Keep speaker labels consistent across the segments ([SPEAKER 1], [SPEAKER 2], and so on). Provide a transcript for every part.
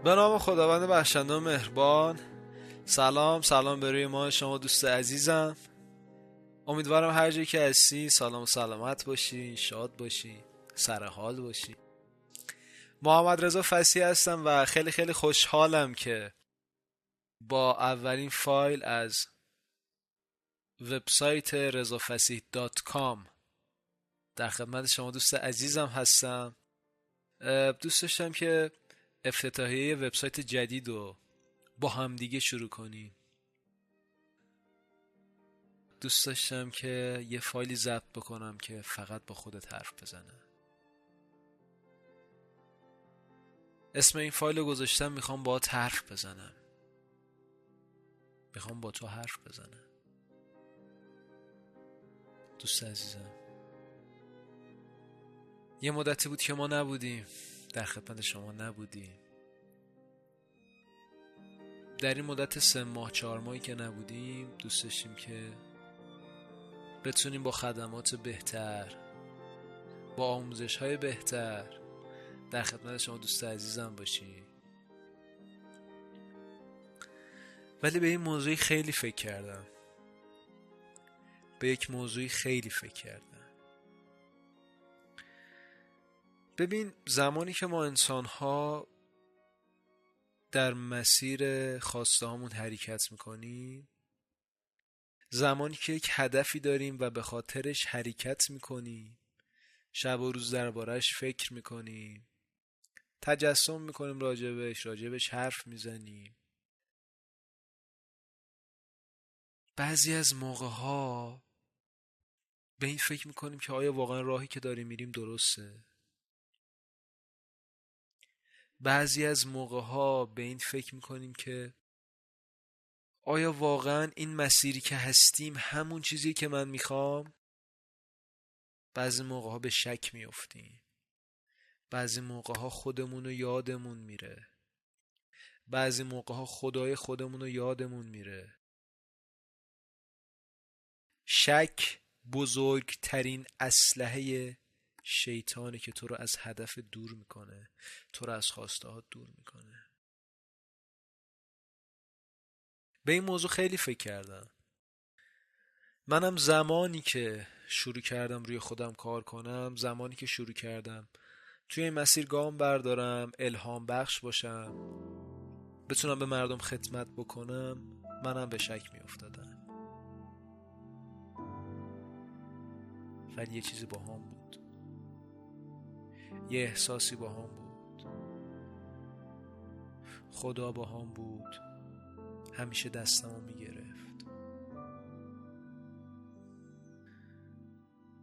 [SPEAKER 1] به نام خداوند بخشنده و مهربان. سلام به روی ما شما دوست عزیزم. امیدوارم هر جایی که هستی سلام و سلامت باشی، شاد باشی، سر حال باشی. محمد رضا فصیح هستم و خیلی خوشحالم که با اولین فایل از وبسایت rezafasih.com در خدمت شما دوست عزیزم هستم. دوست داشتم که افتتاحیه وبسایت جدید رو با همدیگه شروع کنیم. دوست داشتم که یه فایلی ضبط بکنم که فقط با خودت حرف بزنه. اسم این فایل رو گذاشتم میخوام باهات حرف بزنم. میخوام با تو حرف بزنم. دوست عزیزم، یه مدتی بود که ما نبودیم، در خدمت شما نبودیم. در این مدت 3 ماه 4 ماهی که نبودیم دوست داشتیم که بتونیم با خدمات بهتر، با آموزش های بهتر در خدمت شما دوست عزیزم باشیم. ولی به این موضوعی خیلی فکر کردم. به یک موضوعی خیلی فکر کردم. ببین، زمانی که ما انسان ها در مسیر خواسته هامون حرکت میکنیم، زمانی که یک هدفی داریم و به خاطرش حرکت میکنیم، شب و روز دربارش فکر میکنیم، تجسم میکنیم راجبش حرف میزنیم، بعضی از موقع ها به این فکر میکنیم که آیا واقعا راهی که داریم میریم درسته. بعضی از موقع ها به این فکر میکنیم که آیا واقعا این مسیری که هستیم همون چیزی که من میخوام. بعضی موقع ها به شک میافتیم. بعضی موقع ها خودمون رو یادمون میره. بعضی موقع ها خدای خودمون رو یادمون میره. شک بزرگترین اسلحه شیطانه که تو رو از هدف دور میکنه، تو رو از خواسته ها دور میکنه. به این موضوع خیلی فکر کردم. منم زمانی که شروع کردم روی خودم کار کنم، زمانی که شروع کردم توی این مسیر گام بردارم، الهام بخش باشم، بتونم به مردم خدمت بکنم، منم به شک می افتادم. ولی یه چیزی با هم بود، یه احساسی با هم بود، خدا با هم بود. همیشه دستمو می گرفت،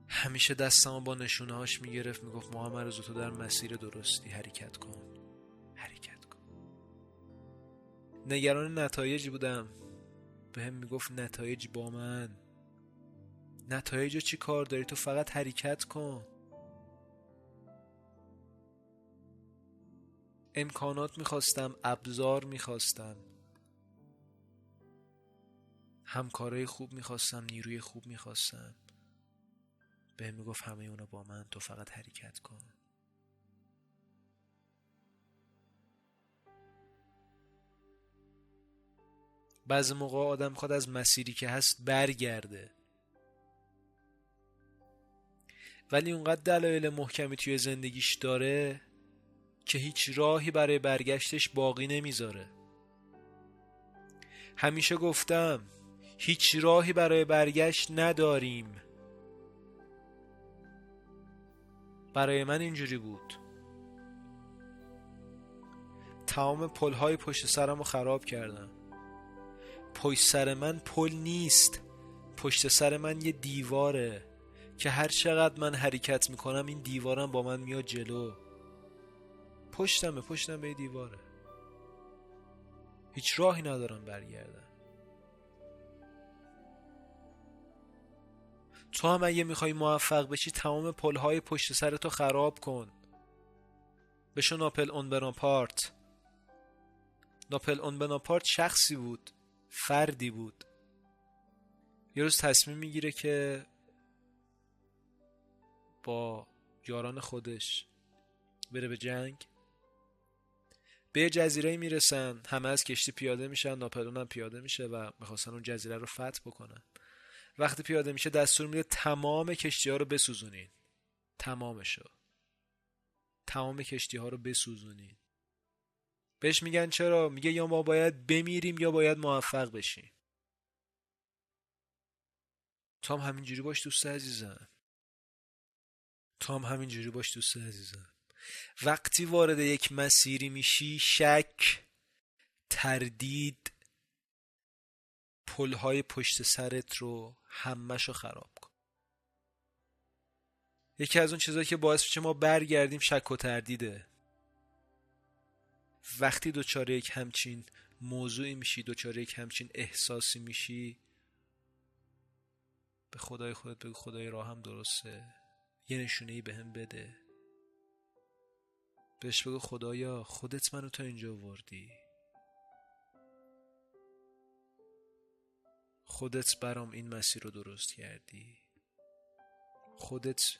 [SPEAKER 1] همیشه دستمو با نشونه هاش می گرفت، می گفت محمد رضا تو در مسیر درستی، حرکت کن. نگران نتایجی بودم، به هم میگفت نتایج با من. نتایج چی کار داری؟ تو فقط حرکت کن. امکانات میخواستم، ابزار میخواستم، همکارای خوب میخواستم، نیروی خوب میخواستم. به هم میگفت همه اونا با من، تو فقط حرکت کن. بعضی موقع آدم میخواد از مسیری که هست برگرده، ولی اونقدر دلایل محکمی توی زندگیش داره که هیچ راهی برای برگشتش باقی نمیذاره. همیشه گفتم هیچ راهی برای برگشت نداریم. برای من اینجوری بود. تمام پل‌های پشت سرم رو خراب کردم. پشت سر من پل نیست، پشت سر من یه دیواره که هر چقدر من حرکت میکنم این دیوارم با من میاد جلو. پشتم به دیواره. هیچ راهی ندارم برگردم. تو هم اگه میخوای موفق بشی تمام پل‌های پشت سرتو خراب کن. بشو ناپل اون بناپارت. ناپل اون بناپارت شخصی بود، فردی بود. یه روز تصمیم میگیره که با یاران خودش بره به جنگ. به جزیره میرسن، همه از کشتی پیاده میشن، ناپلئون هم پیاده میشه و میخواستن اون جزیره رو فتح بکنن. وقتی پیاده میشه دستور میده تمام کشتی ها رو بسوزونین. تمامشو. تمام کشتی ها رو بسوزونین. بهش میگن چرا؟ میگه یا ما باید بمیریم یا باید موفق بشیم. تو هم همینجوری باش دوست عزیزم. تو هم همینجوری باش دوست عزیزم. وقتی وارد یک مسیری میشی، شک، تردید، پلهای پشت سرت رو همشو خراب کن. یکی از اون چیزایی که باعث میشه ما برگردیم شک و تردیده. وقتی دوچار یک همچین موضوعی میشی، دوچار یک همچین احساسی میشی، به خدای خودت بگو خدای راهم درسته، یه نشونه‌ای بهم بده. بهش بگو خدایا خودت منو تا اینجا آوردی، خودت برام این مسیر رو درست کردی، خودت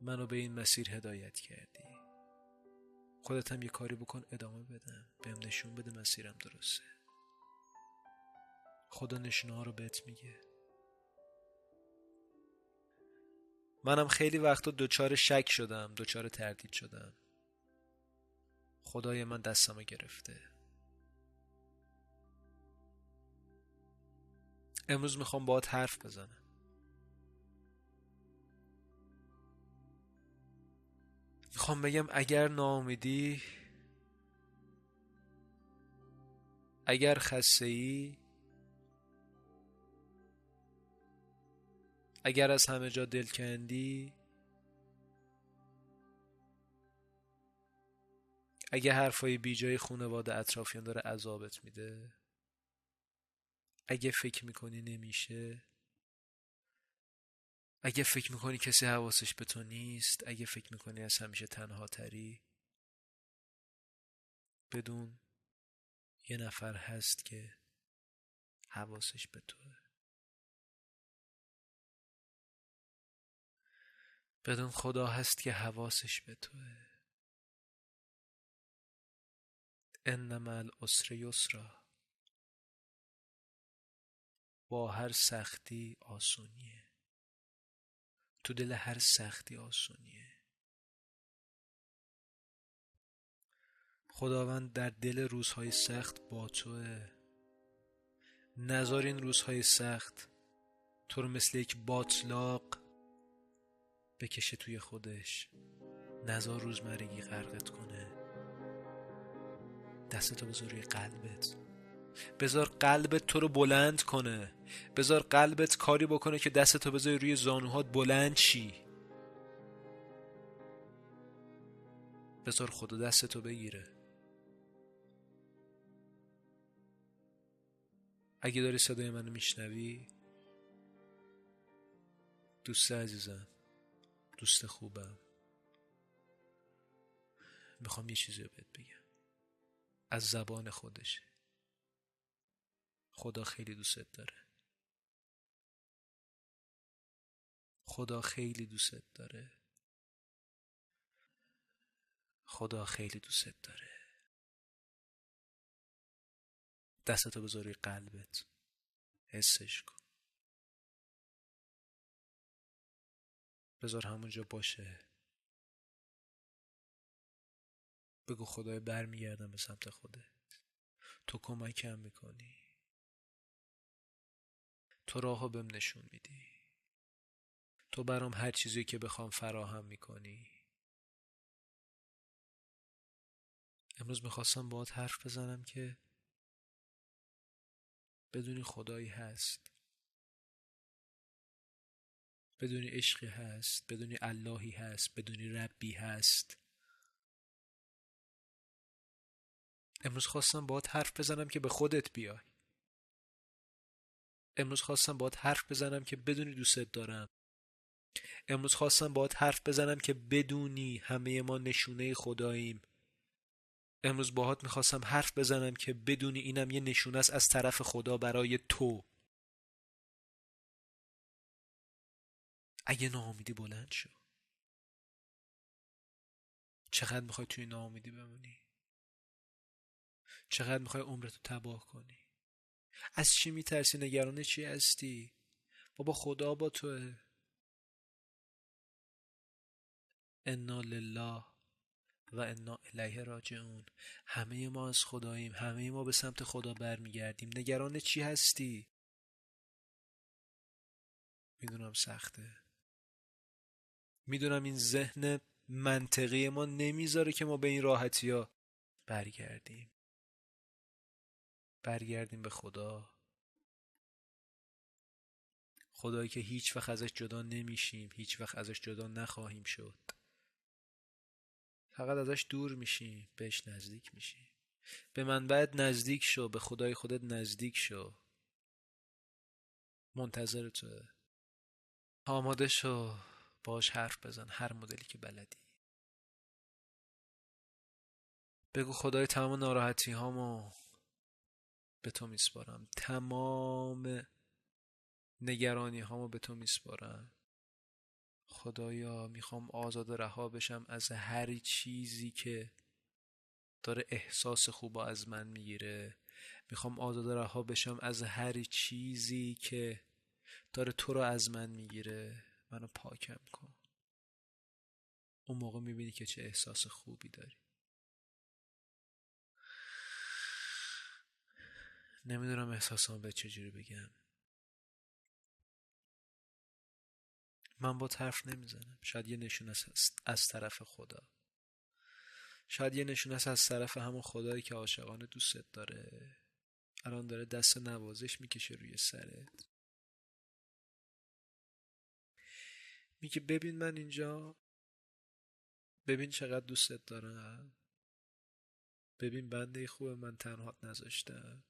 [SPEAKER 1] منو به این مسیر هدایت کردی، خودت هم یه کاری بکن ادامه بدم، بهم نشون بده مسیرم درسته. خدا نشونه ها رو بهت میگه. منم خیلی وقتا دوچار شک شدم، دوچار تردید شدم. خدای من دستمو گرفته. امروز میخوام باهات حرف بزنم. میخوام بگم اگر ناامیدی، اگر خسته‌ای، اگر از همه جا دل کندی، اگه حرفای بی جای خانواده اطرافیان داره عذابت میده، اگه فکر میکنی نمیشه، اگه فکر میکنی کسی حواسش به تو نیست، اگه فکر میکنی از همیشه تنها تری، بدون یه نفر هست که حواسش به توه. بدون خدا هست که حواسش به توه. ان مع العسر یسرا. با هر سختی آسونیه. تو دل هر سختی آسونیه. خداوند در دل روزهای سخت با توه. نذار این روزهای سخت تو رو مثل یک باطلاق بکشه توی خودش. نذار روزمرگی غرقت کنه. دستتو بذار روی قلبت. بذار قلبت تو رو بلند کنه. بذار قلبت کاری بکنه که دستتو بذاری روی زانوهات بلند شی. بذار خدا دستتو بگیره. اگه داری صدای منو میشنوی، دوست عزیزم، دوست خوبم، میخوام یه چیزی رو بهت بگم. از زبان خودشه. خدا خیلی دوستت داره. خدا خیلی دوستت داره. خدا خیلی دوستت داره. دستتو بذار روی قلبت. حسش کن. بذار همونجا باشه. بگو خدای برمیگردم به سمت خودت. تو کمکم میکنی. تو راهو بهم نشون میدی. تو برام هر چیزی که بخوام فراهم میکنی. امروز میخواستم باهات حرف بزنم که بدونی خدایی هست. بدونی عشقی هست. بدونی اللهی هست. بدونی ربی هست. امروز خواستم باهات حرف بزنم که به خودت بیای. امروز خواستم باهات حرف بزنم که بدونی دوستت دارم. امروز خواستم باهات حرف بزنم که بدونی همه ما نشونه خداییم. امروز باهات میخواستم حرف بزنم که بدونی اینم یه نشونه است از طرف خدا برای تو. اگه ناامیدی بلند شو. چقدر میخوای توی ناامیدی بمونی؟ چقدر میخوای عمرتو تباه کنی؟ از چی میترسی؟ نگران چی هستی؟ بابا خدا با توه. انا لله و انا الیه راجعون. همه ما از خداییم، همه ما به سمت خدا برمیگردیم. نگران چی هستی؟ میدونم سخته، میدونم این ذهن منطقی ما نمیذاره که ما به این راحتی ها برگردیم به خدا. خدایی که هیچ وقت ازش جدا نمیشیم، هیچ وقت ازش جدا نخواهیم شد. فقط ازش دور میشیم، بهش نزدیک میشیم. به منبعت نزدیک شو، به خدای خودت نزدیک شو. منتظر توه. آماده شو، باش حرف بزن، هر مدلی که بلدی. بگو خدای تمام ناراحتی هامو به تو میسپارم، تمام نگرانی هامو به تو میسپارم. خدایا میخوام آزاد رها بشم از هر چیزی که داره احساس خوب از من میگیره. میخوام آزاد رها بشم از هر چیزی که داره تو رو از من میگیره. منو پاکم کن. اون موقع میبینی که چه احساس خوبی داری. نمیدونم احساسام به چجوری بگم. من با حرف نمیزنم. شاید یه نشون از طرف خدا. شاید یه نشون از طرف همون خدایی که عاشقانه دوستت داره. الان داره دست نوازش میکشه روی سرت. میگه ببین من اینجا، ببین چقدر دوستت دارم، ببین بنده خوب من تنهات نذاشتم.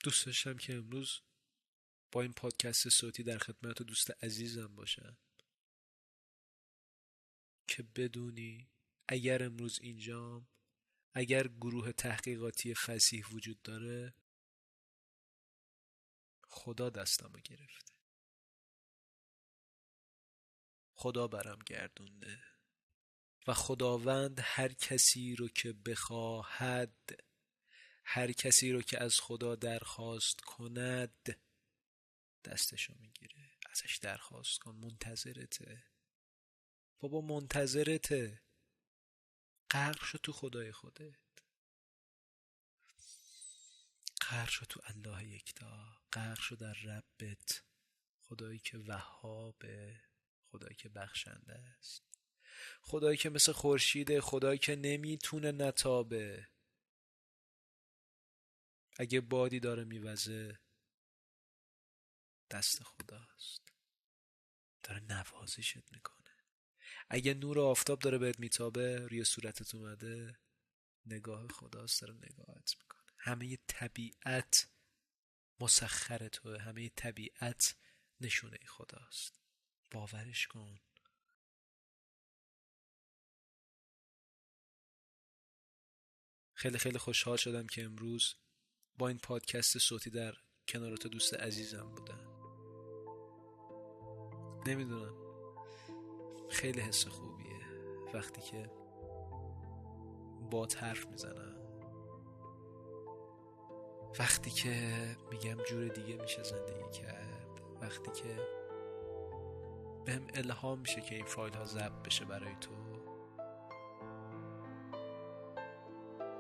[SPEAKER 1] دوست داشتم که امروز با این پادکست صوتی در خدمت دوست عزیزم باشم که بدونی اگر امروز اینجام، اگر گروه تحقیقاتی فصیح وجود داره، خدا دستمو گرفته، خدا برم گردونده و خداوند هر کسی رو که بخواهد، هر کسی رو که از خدا درخواست کند دستشو میگیره. ازش درخواست کن، منتظرته بابا، منتظرته. غرق شو تو خدای خودت، غرق شو تو الله یکتا، غرق شو در ربت، خدایی که وهابه، خدایی که بخشنده است، خدایی که مثل خورشیده، خدایی که نمیتونه نتابه. اگه بادی داره میوزه دست خداست، داره نوازشت میکنه. اگه نور آفتاب داره بهت میتابه، روی صورتت اومده، نگاه خداست داره نگاهت میکنه. همه طبیعت مسخر توه، همه طبیعت نشونه خداست. باورش کن. خیلی خیلی خوشحال شدم که امروز با این پادکست صوتی در کنار تو دوست عزیزم بودم. نمیدونم، خیلی حس خوبیه وقتی که با حرف میزنم، وقتی که میگم جور دیگه میشه زندگی کرد، وقتی که بهم الهام میشه که این فایل ها ضبط بشه برای تو.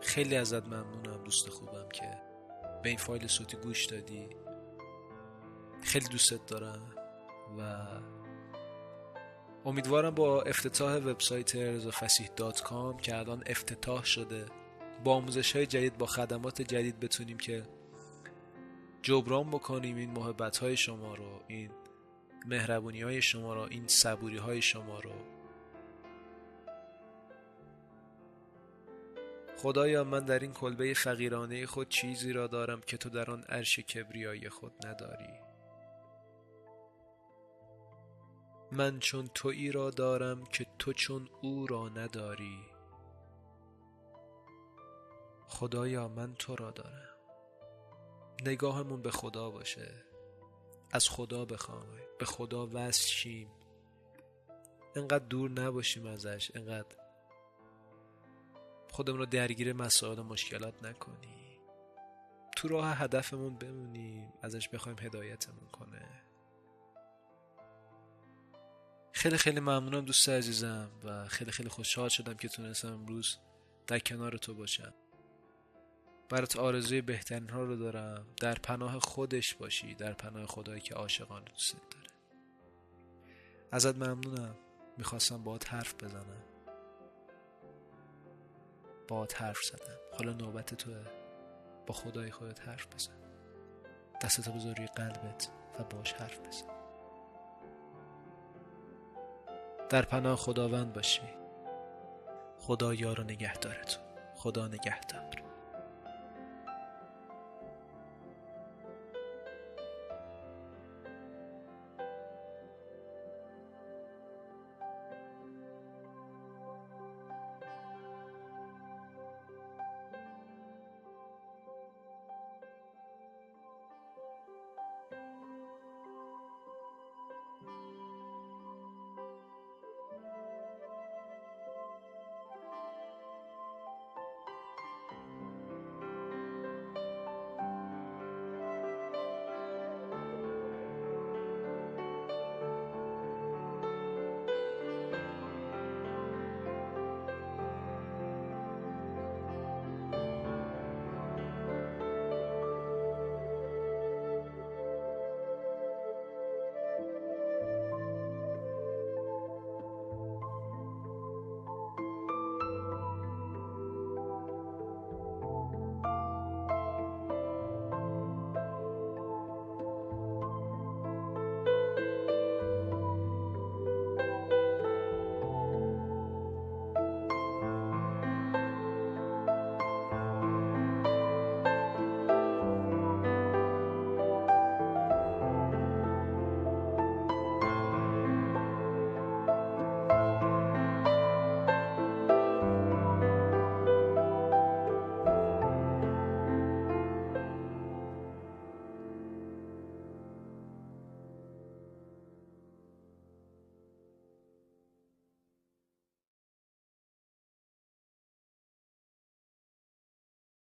[SPEAKER 1] خیلی ازت ممنونم دوست خوبم که به این فایل صوتی گوش دادی. خیلی دوستت دارم و امیدوارم با افتتاح وبسایت رضافصیح.com که الان افتتاح شده، با آموزش‌های جدید، با خدمات جدید بتونیم که جبران بکنیم این محبت‌های شما رو، این مهربونی‌های شما رو، این صبوری‌های شما رو. خدایا من در این کلبه فقیرانه خود چیزی را دارم که تو در آن عرش کبریای خود نداری. من چون تویی را دارم که تو چون او را نداری. خدایا من تو را دارم. نگاهمون به خدا باشه، از خدا بخوای، به خدا وصل شیم، انقدر دور نباشیم ازش، انقدر خودمون رو درگیر مسائل و مشکلات نکنیم، تو راه هدفمون بمونیم، ازش بخوایم هدایتمون کنه. خیلی خیلی ممنونم دوست عزیزم و خیلی خیلی خوشحال شدم که تونستم امروز در کنار تو باشم. برات آرزوی بهترین ها رو دارم. در پناه خودش باشی، در پناه خدایی که عاشقانه دوست داره. ازت ممنونم. میخواستم باهات حرف بزنم، باهات حرف زدم. حالا نوبت توه. با خدای خودت حرف بزن. دستتو بذار روی قلبت و باهاش حرف بزن. در پناه خداوند باشی. خدا یار و نگهدارتون. خدا نگهدار.